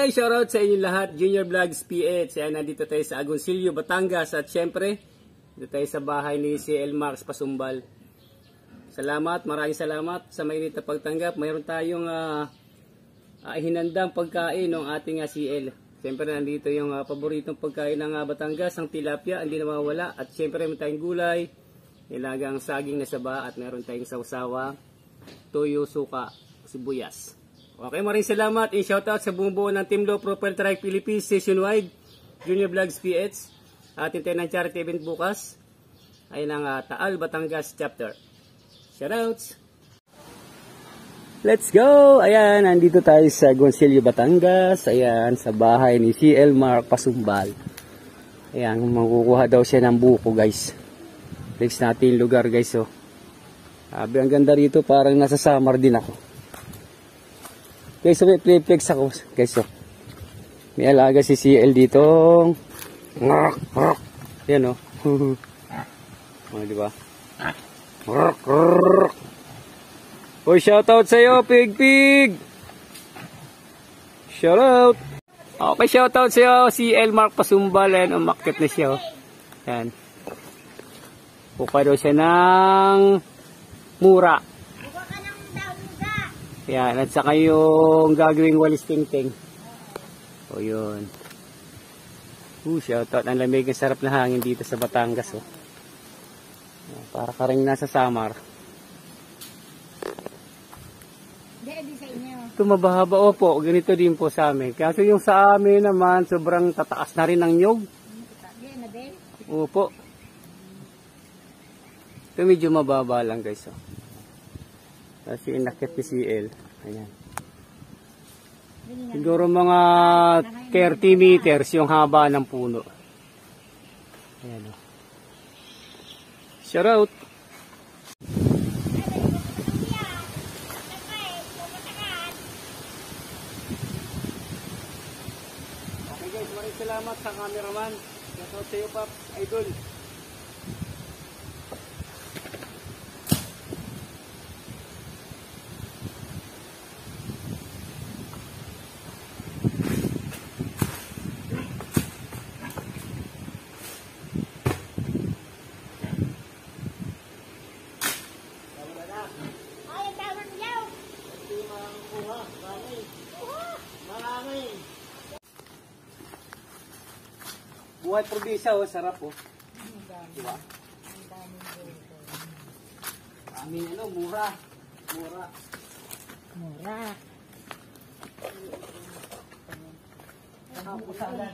Hi! Shoutout sa inyong lahat, Junior Vlogs PH. Ayan, nandito tayo sa Agoncillo, Batangas. At syempre, dito tayo sa bahay ni CL Marks Pasumbal. Salamat, maraming salamat sa mainit na pagtanggap. Mayroon tayong hinandang pagkain ng ating CL. Syempre, nandito yung paboritong pagkain ng Batangas, ang tilapia, hindi na mawala. At syempre, meron tayong gulay, nilagang saging na saba, at meron tayong sausawa, toyo, suka, sibuyas. Okay, maraming salamat. I-shoutout sa bumubuo ng Team Low Profile Trike Philippines Nationwide, Junior Vlogs PH. Atin tayo ng charity event bukas. Ayun ang Taal, Batangas chapter. Shoutouts! Let's go! Ayan, nandito tayo sa Agoncillo, Batangas. Ayan, sa bahay ni CL Marks Pasumbal. Ayan, makukuha daw siya ng buko, guys. Flex natin yung lugar, guys. Oh. Sabi, ang ganda rito, parang nasa summer din ako. Guys, so may playflex ako. Guys, so may alaga si CL dito. Yan, oh. Diba? Uy, shoutout sa'yo, Pig. Shoutout. Okay, shoutout sa'yo, CL Marks Pasumbal. Yan, umakit na siya, oh. Yan. Buka daw siya ng mura. Yan, at saka yung gagawing walis tingting. O yun. Shoutout. Ang lamig, ang sarap na hangin dito sa Batangas. Oh. Para ka rin nasa summer. Ito mabahaba. Opo, ganito din po sa amin. Kaso yung sa amin naman, sobrang tataas na rin ang nyog. Opo. Ito medyo mababa lang, guys. Oh. Kasi inakit ni CL. Ayan. Siguro mga 30 meters yung haba ng puno. Ayan. Shoutout! Okay guys, maraming salamat sa cameraman. Shoutout sa iyo, Paps, Idol. Buhay probinsya, oh, sarap, oh. Diba? Aming ano, mura. Mura. Nakapusalan.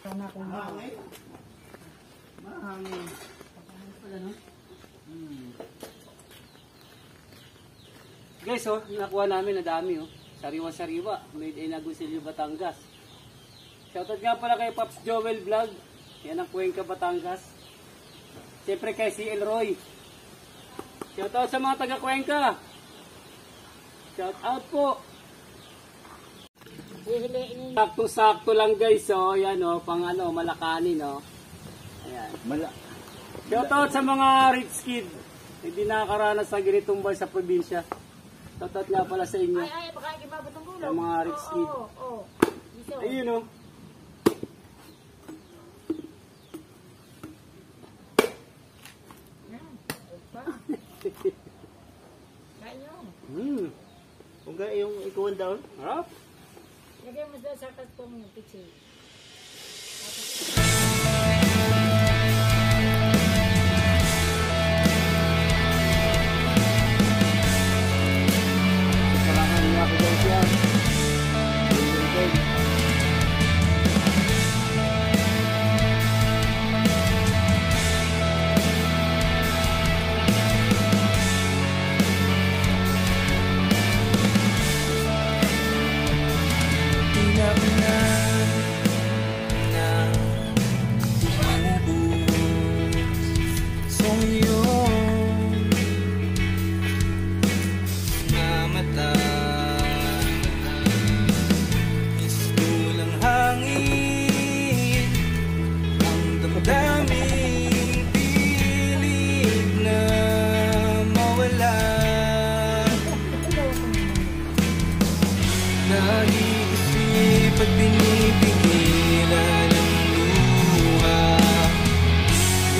Mahangin. Mahangin. Pala, no? Guys, oh, nakuha namin na dami, oh. Sariwa-sariwa. Made in Agoncillo, Batangas. Shoutout nga pala kay Pops Joel Vlog. Yan ang Cuenca, Batangas. Siyempre kay CL Roy. Shoutout sa mga taga Cuenca. Shoutout po. Sakto-sakto lang, guys, oh. Yan, oh, pang ano, malakanin, oh. Ayan. Shoutout sa mga rich kid. Hindi nakakaranas sa ganitong buhay sa probinsya. Shoutout nga pala sa inyo. Ay, baka ikibabot ng gulong. Sa mga rich kid. Ayun, oh. Kung gano'n yung ikuwan down. Harap. Lagyan mo sa kastong yung pichi. daming pilit na Nag-iisip at pinipigilan ang luha,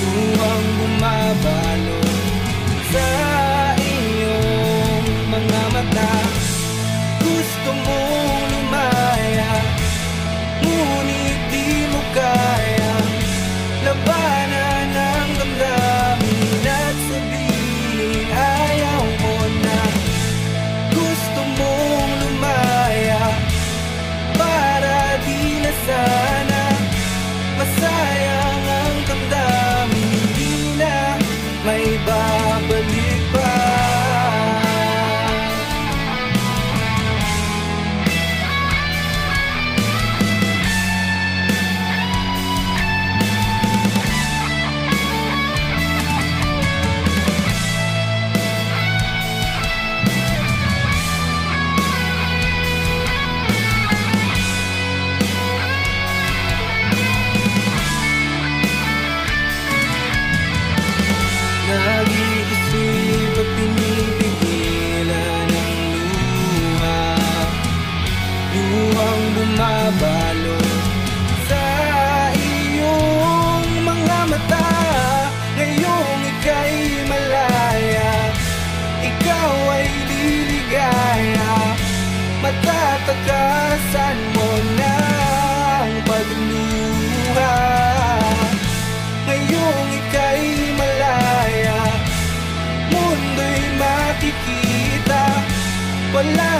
luhang bumabalot sa iyong mga mata. Gusto mong lumaya, ngunit di mo kaya labanan ang damdamin at sabihin ayaw mo na. Gusto mong lumaya para di na sana masayang ang damdamin, di na may babalik pa. Nag-iisip at pinipigilan ang luha, luhang bumabalot sa iyong mga mata. Ngayong ika'y malaya, ikaw ay liligaya, matatakasan mo na ang pagluha. Ngayong ika'y malaya, mundo'y makikita, wala